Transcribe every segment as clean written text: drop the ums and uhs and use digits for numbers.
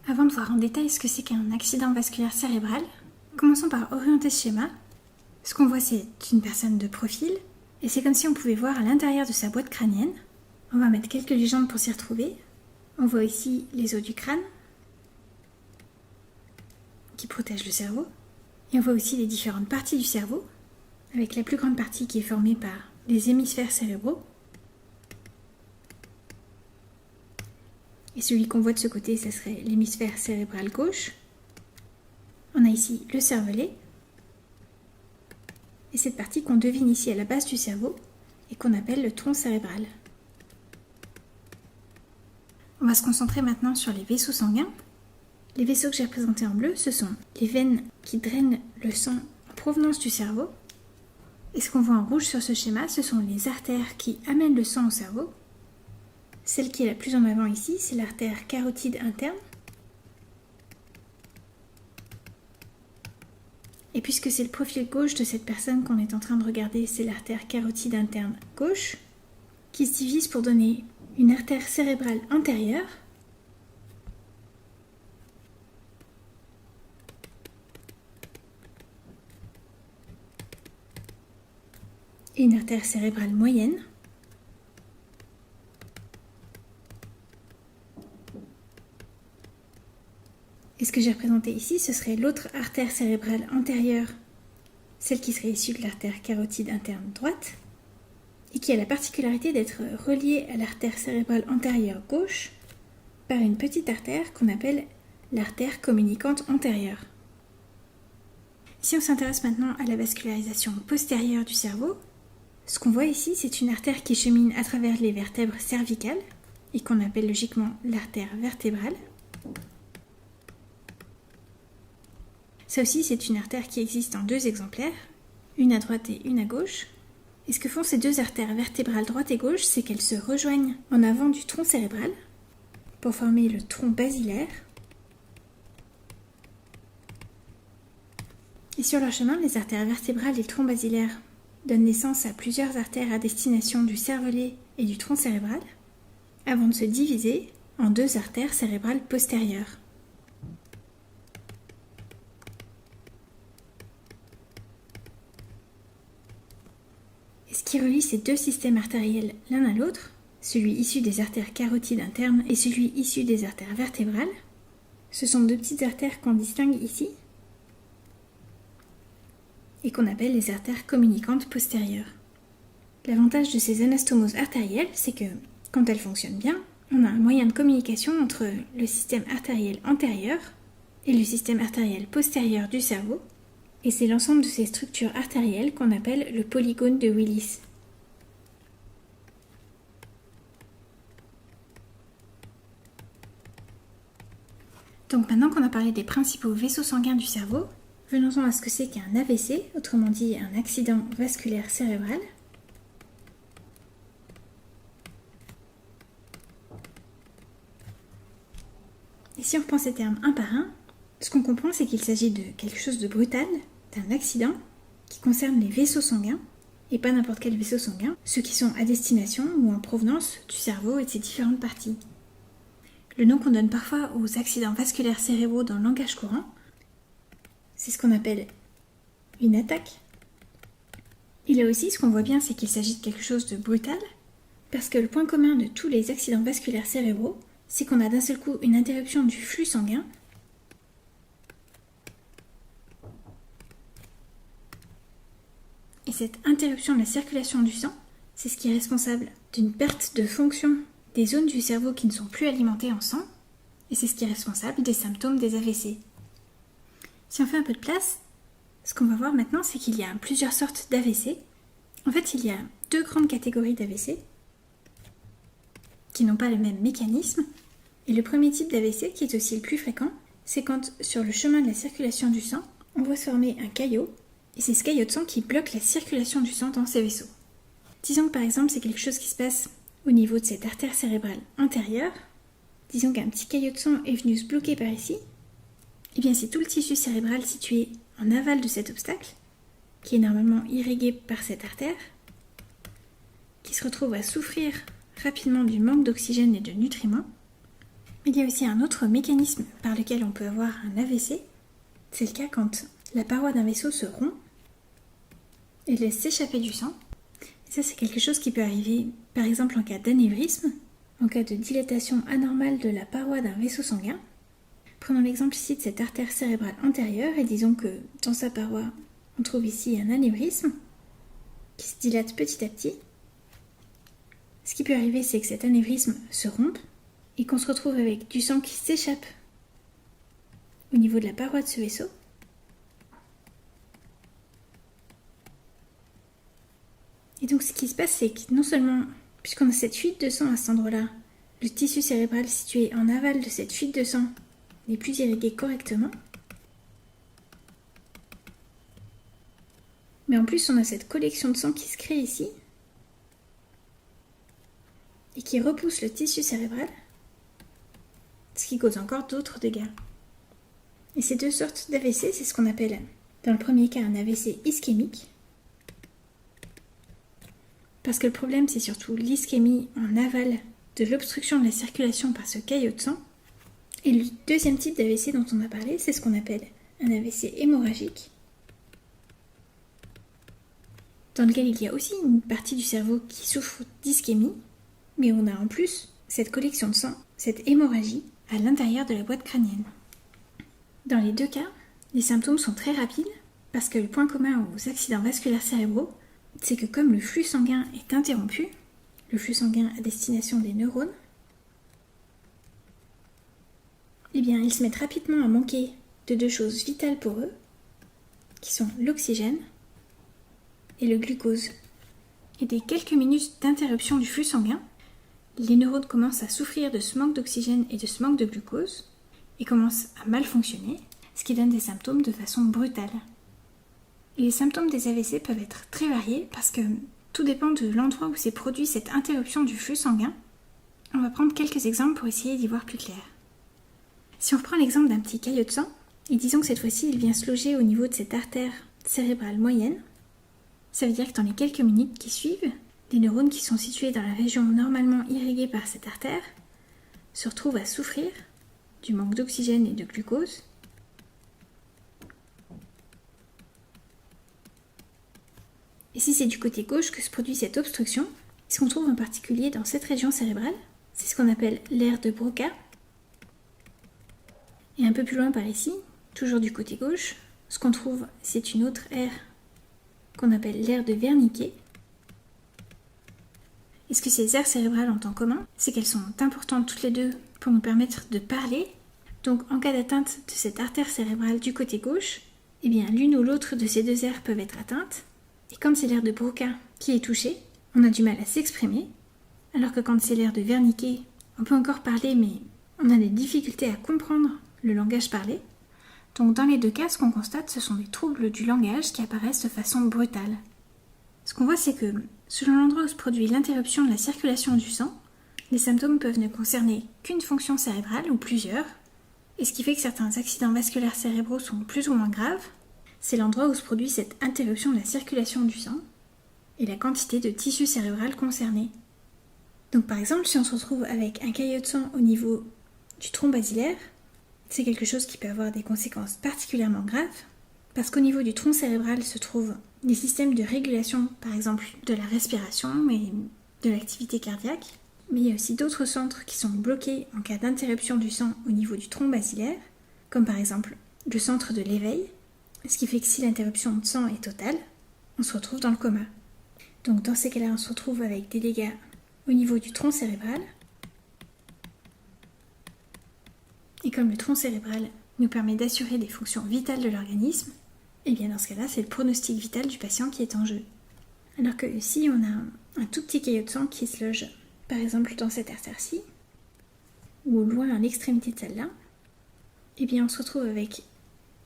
Avant de voir en détail ce que c'est qu'un accident vasculaire cérébral, commençons par orienter ce schéma. Ce qu'on voit, c'est une personne de profil, et c'est comme si on pouvait voir à l'intérieur de sa boîte crânienne. On va mettre quelques légendes pour s'y retrouver. On voit ici les os du crâne, qui protègent le cerveau. Et on voit aussi les différentes parties du cerveau, avec la plus grande partie qui est formée par les hémisphères cérébraux. Et celui qu'on voit de ce côté, ce serait l'hémisphère cérébral gauche. On a ici le cervelet. Et cette partie qu'on devine ici à la base du cerveau et qu'on appelle le tronc cérébral. On va se concentrer maintenant sur les vaisseaux sanguins. Les vaisseaux que j'ai représentés en bleu, ce sont les veines qui drainent le sang en provenance du cerveau. Et ce qu'on voit en rouge sur ce schéma, ce sont les artères qui amènent le sang au cerveau. Celle qui est la plus en avant ici, c'est l'artère carotide interne. Et puisque c'est le profil gauche de cette personne qu'on est en train de regarder, c'est l'artère carotide interne gauche, qui se divise pour donner une artère cérébrale antérieure, et une artère cérébrale moyenne, et ce que j'ai représenté ici, ce serait l'autre artère cérébrale antérieure, celle qui serait issue de l'artère carotide interne droite, et qui a la particularité d'être reliée à l'artère cérébrale antérieure gauche par une petite artère qu'on appelle l'artère communicante antérieure. Si on s'intéresse maintenant à la vascularisation postérieure du cerveau, ce qu'on voit ici, c'est une artère qui chemine à travers les vertèbres cervicales et qu'on appelle logiquement l'artère vertébrale. Ça aussi, c'est une artère qui existe en deux exemplaires, une à droite et une à gauche. Et ce que font ces deux artères vertébrales droite et gauche, c'est qu'elles se rejoignent en avant du tronc cérébral pour former le tronc basilaire. Et sur leur chemin, les artères vertébrales et le tronc basilaire donnent naissance à plusieurs artères à destination du cervelet et du tronc cérébral, avant de se diviser en deux artères cérébrales postérieures. Et ce qui relie ces deux systèmes artériels l'un à l'autre, celui issu des artères carotides internes et celui issu des artères vertébrales, ce sont deux petites artères qu'on distingue ici et qu'on appelle les artères communicantes postérieures. L'avantage de ces anastomoses artérielles, c'est que, quand elles fonctionnent bien, on a un moyen de communication entre le système artériel antérieur et le système artériel postérieur du cerveau, et c'est l'ensemble de ces structures artérielles qu'on appelle le polygone de Willis. Donc maintenant qu'on a parlé des principaux vaisseaux sanguins du cerveau, venons-en à ce que c'est qu'un AVC, autrement dit un accident vasculaire cérébral. Et si on reprend ces termes un par un, ce qu'on comprend, c'est qu'il s'agit de quelque chose de brutal, d'un accident qui concerne les vaisseaux sanguins, et pas n'importe quel vaisseau sanguin, ceux qui sont à destination ou en provenance du cerveau et de ses différentes parties. Le nom qu'on donne parfois aux accidents vasculaires cérébraux dans le langage courant, c'est ce qu'on appelle une attaque. Et là aussi, ce qu'on voit bien, c'est qu'il s'agit de quelque chose de brutal, parce que le point commun de tous les accidents vasculaires cérébraux, c'est qu'on a d'un seul coup une interruption du flux sanguin. Et cette interruption de la circulation du sang, c'est ce qui est responsable d'une perte de fonction des zones du cerveau qui ne sont plus alimentées en sang, et c'est ce qui est responsable des symptômes des AVC. Si on fait un peu de place, ce qu'on va voir maintenant, c'est qu'il y a plusieurs sortes d'AVC. En fait, il y a deux grandes catégories d'AVC qui n'ont pas le même mécanisme. Et le premier type d'AVC, qui est aussi le plus fréquent, c'est quand, sur le chemin de la circulation du sang, on voit se former un caillot, et c'est ce caillot de sang qui bloque la circulation du sang dans ces vaisseaux. Disons que par exemple, c'est quelque chose qui se passe au niveau de cette artère cérébrale antérieure. Disons qu'un petit caillot de sang est venu se bloquer par ici. Et bien c'est tout le tissu cérébral situé en aval de cet obstacle, qui est normalement irrigué par cette artère, qui se retrouve à souffrir rapidement du manque d'oxygène et de nutriments, Il y a aussi un autre mécanisme par lequel on peut avoir un AVC. C'est le cas quand la paroi d'un vaisseau se rompt et laisse s'échapper du sang. Et ça, c'est quelque chose qui peut arriver par exemple en cas d'anévrisme, en cas de dilatation anormale de la paroi d'un vaisseau sanguin. Prenons l'exemple ici de cette artère cérébrale antérieure et disons que dans sa paroi, on trouve ici un anévrisme qui se dilate petit à petit. Ce qui peut arriver, c'est que cet anévrisme se rompe et qu'on se retrouve avec du sang qui s'échappe au niveau de la paroi de ce vaisseau. Et donc ce qui se passe, c'est que non seulement, puisqu'on a cette fuite de sang à cet endroit-là, le tissu cérébral situé en aval de cette fuite de sang n'est plus irrigué correctement, mais en plus on a cette collection de sang qui se crée ici et qui repousse le tissu cérébral, ce qui cause encore d'autres dégâts. Et ces deux sortes d'AVC, c'est ce qu'on appelle, dans le premier cas, un AVC ischémique. Parce que le problème, c'est surtout l'ischémie en aval de l'obstruction de la circulation par ce caillot de sang. Et le deuxième type d'AVC dont on a parlé, c'est ce qu'on appelle un AVC hémorragique, dans lequel il y a aussi une partie du cerveau qui souffre d'ischémie, mais on a en plus cette collection de sang, cette hémorragie, à l'intérieur de la boîte crânienne. Dans les deux cas, les symptômes sont très rapides, parce que le point commun aux accidents vasculaires cérébraux, c'est que comme le flux sanguin est interrompu, le flux sanguin à destination des neurones, eh bien, ils se mettent rapidement à manquer de deux choses vitales pour eux, qui sont l'oxygène et le glucose. Et dès quelques minutes d'interruption du flux sanguin, les neurones commencent à souffrir de ce manque d'oxygène et de ce manque de glucose, et commencent à mal fonctionner, ce qui donne des symptômes de façon brutale. Et les symptômes des AVC peuvent être très variés parce que tout dépend de l'endroit où s'est produit cette interruption du flux sanguin. On va prendre quelques exemples pour essayer d'y voir plus clair. Si on reprend l'exemple d'un petit caillot de sang, et disons que cette fois-ci il vient se loger au niveau de cette artère cérébrale moyenne, ça veut dire que dans les quelques minutes qui suivent, les neurones qui sont situés dans la région normalement irriguée par cette artère se retrouvent à souffrir du manque d'oxygène et de glucose. Et si c'est du côté gauche que se produit cette obstruction, ce qu'on trouve en particulier dans cette région cérébrale, c'est ce qu'on appelle l'aire de Broca. Et un peu plus loin par ici, toujours du côté gauche, ce qu'on trouve, c'est une autre aire qu'on appelle l'aire de Wernicke. Et ce que ces aires cérébrales ont en commun, c'est qu'elles sont importantes toutes les deux pour nous permettre de parler. Donc en cas d'atteinte de cette artère cérébrale du côté gauche, eh bien l'une ou l'autre de ces deux aires peuvent être atteintes. Et quand c'est l'aire de Broca qui est touchée, on a du mal à s'exprimer, alors que quand c'est l'aire de Wernicke, on peut encore parler, mais on a des difficultés à comprendre le langage parlé. Donc dans les deux cas, ce qu'on constate, ce sont des troubles du langage qui apparaissent de façon brutale. Ce qu'on voit, c'est que selon l'endroit où se produit l'interruption de la circulation du sang, les symptômes peuvent ne concerner qu'une fonction cérébrale ou plusieurs, et ce qui fait que certains accidents vasculaires cérébraux sont plus ou moins graves, c'est l'endroit où se produit cette interruption de la circulation du sang et la quantité de tissu cérébral concerné. Donc par exemple, si on se retrouve avec un caillot de sang au niveau du tronc basilaire, c'est quelque chose qui peut avoir des conséquences particulièrement graves, parce qu'au niveau du tronc cérébral se trouvent des systèmes de régulation, par exemple de la respiration et de l'activité cardiaque, mais il y a aussi d'autres centres qui sont bloqués en cas d'interruption du sang au niveau du tronc basilaire, comme par exemple le centre de l'éveil, ce qui fait que si l'interruption de sang est totale, on se retrouve dans le coma. Donc dans ces cas-là, on se retrouve avec des dégâts au niveau du tronc cérébral. Et comme le tronc cérébral nous permet d'assurer des fonctions vitales de l'organisme, et bien dans ce cas-là, c'est le pronostic vital du patient qui est en jeu. Alors que si on a un tout petit caillot de sang qui se loge, par exemple dans cette artère-ci, ou loin à l'extrémité de celle-là, et bien on se retrouve avec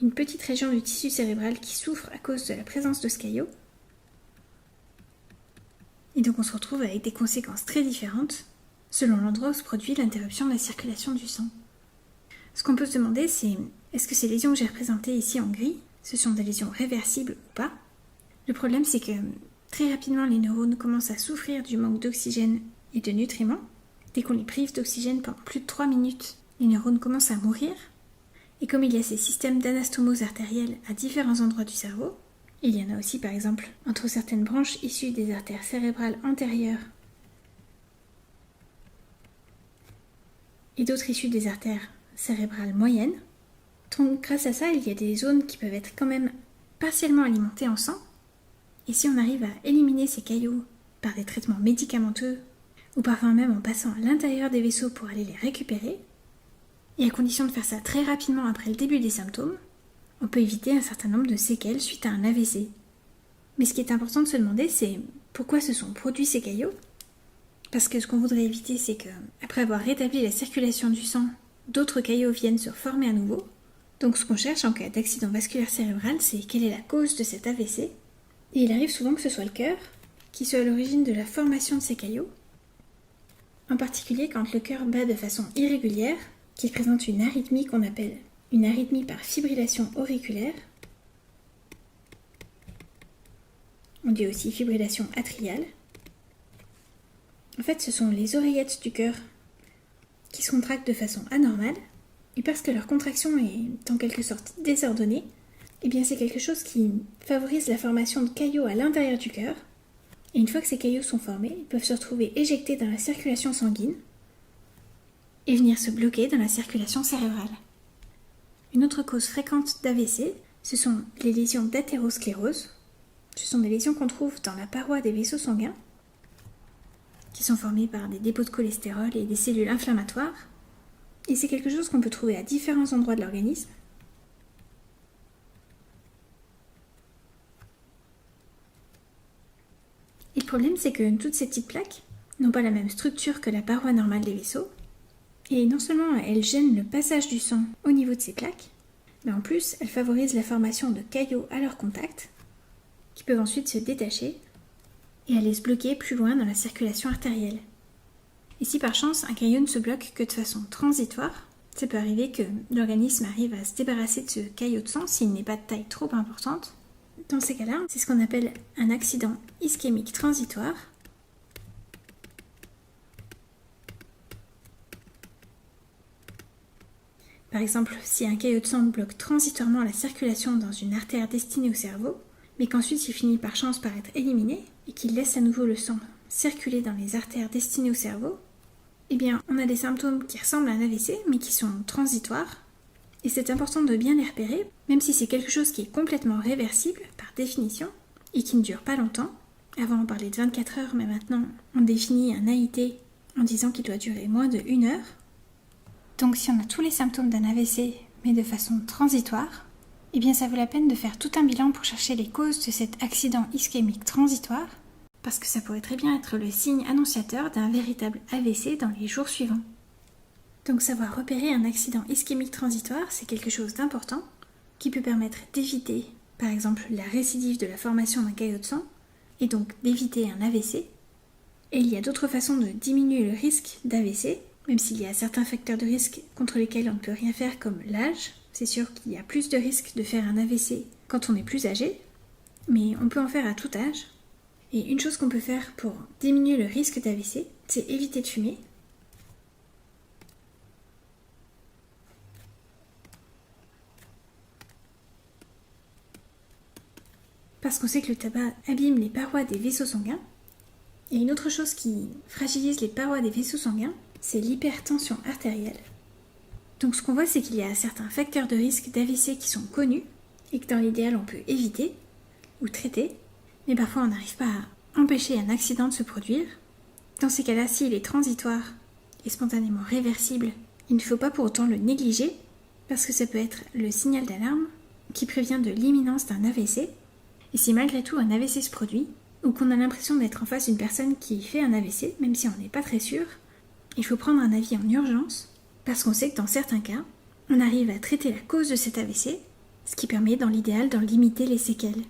une petite région du tissu cérébral qui souffre à cause de la présence de ce caillot. Et donc on se retrouve avec des conséquences très différentes selon l'endroit où se produit l'interruption de la circulation du sang. Ce qu'on peut se demander, c'est est-ce que ces lésions que j'ai représentées ici en gris, ce sont des lésions réversibles ou pas? Le problème, c'est que très rapidement, les neurones commencent à souffrir du manque d'oxygène et de nutriments, Dès qu'on les prive d'oxygène pendant plus de 3 minutes, les neurones commencent à mourir. Et comme il y a ces systèmes d'anastomose artérielle à différents endroits du cerveau, il y en a aussi par exemple entre certaines branches issues des artères cérébrales antérieures et d'autres issues des artères cérébrales moyennes. Donc grâce à ça, il y a des zones qui peuvent être quand même partiellement alimentées en sang. Et si on arrive à éliminer ces caillots par des traitements médicamenteux, ou parfois même en passant à l'intérieur des vaisseaux pour aller les récupérer, et à condition de faire ça très rapidement après le début des symptômes, on peut éviter un certain nombre de séquelles suite à un AVC. Mais ce qui est important de se demander, c'est pourquoi se sont produits ces caillots? Parce que ce qu'on voudrait éviter, c'est que, après avoir rétabli la circulation du sang, d'autres caillots viennent se former à nouveau. Donc ce qu'on cherche en cas d'accident vasculaire cérébral, c'est quelle est la cause de cet AVC. Et il arrive souvent que ce soit le cœur qui soit à l'origine de la formation de ces caillots. En particulier quand le cœur bat de façon irrégulière, qu'il présente une arythmie qu'on appelle une arythmie par fibrillation auriculaire. On dit aussi fibrillation atriale. En fait, ce sont les oreillettes du cœur qui se contractent de façon anormale, et parce que leur contraction est en quelque sorte désordonnée, eh bien c'est quelque chose qui favorise la formation de caillots à l'intérieur du cœur, et une fois que ces caillots sont formés, ils peuvent se retrouver éjectés dans la circulation sanguine et venir se bloquer dans la circulation cérébrale. Une autre cause fréquente d'AVC, ce sont les lésions d'athérosclérose. Ce sont des lésions qu'on trouve dans la paroi des vaisseaux sanguins, qui sont formées par des dépôts de cholestérol et des cellules inflammatoires. Et c'est quelque chose qu'on peut trouver à différents endroits de l'organisme. Et le problème, c'est que toutes ces petites plaques n'ont pas la même structure que la paroi normale des vaisseaux. Et non seulement elles gênent le passage du sang au niveau de ces plaques, mais en plus elles favorisent la formation de caillots à leur contact, qui peuvent ensuite se détacher et aller se bloquer plus loin dans la circulation artérielle. Et si par chance un caillot ne se bloque que de façon transitoire, ça peut arriver que l'organisme arrive à se débarrasser de ce caillot de sang s'il n'est pas de taille trop importante. Dans ces cas-là, c'est ce qu'on appelle un accident ischémique transitoire. Par exemple, si un caillot de sang bloque transitoirement la circulation dans une artère destinée au cerveau, mais qu'ensuite il finit par chance par être éliminé et qu'il laisse à nouveau le sang circuler dans les artères destinées au cerveau, eh bien on a des symptômes qui ressemblent à un AVC mais qui sont transitoires. Et c'est important de bien les repérer, même si c'est quelque chose qui est complètement réversible par définition et qui ne dure pas longtemps. Avant on parlait de 24 heures, mais maintenant on définit un AIT en disant qu'il doit durer moins de 1 heure. Donc si on a tous les symptômes d'un AVC, mais de façon transitoire, eh bien ça vaut la peine de faire tout un bilan pour chercher les causes de cet accident ischémique transitoire, parce que ça pourrait très bien être le signe annonciateur d'un véritable AVC dans les jours suivants. Donc savoir repérer un accident ischémique transitoire, c'est quelque chose d'important, qui peut permettre d'éviter, par exemple, la récidive de la formation d'un caillot de sang, et donc d'éviter un AVC. Et il y a d'autres façons de diminuer le risque d'AVC, même s'il y a certains facteurs de risque contre lesquels on ne peut rien faire comme l'âge. C'est sûr qu'il y a plus de risques de faire un AVC quand on est plus âgé, mais on peut en faire à tout âge. Et une chose qu'on peut faire pour diminuer le risque d'AVC, c'est éviter de fumer. Parce qu'on sait que le tabac abîme les parois des vaisseaux sanguins. Et une autre chose qui fragilise les parois des vaisseaux sanguins, c'est l'hypertension artérielle. Donc ce qu'on voit, c'est qu'il y a certains facteurs de risque d'AVC qui sont connus et que dans l'idéal on peut éviter ou traiter, mais parfois on n'arrive pas à empêcher un accident de se produire. Dans ces cas-là, s'il est transitoire et spontanément réversible, il ne faut pas pour autant le négliger, parce que ça peut être le signal d'alarme qui prévient de l'imminence d'un AVC. Et si malgré tout un AVC se produit, ou qu'on a l'impression d'être en face d'une personne qui fait un AVC, même si on n'est pas très sûr, il faut prendre un avis en urgence, parce qu'on sait que dans certains cas, on arrive à traiter la cause de cet AVC, ce qui permet dans l'idéal d'en limiter les séquelles.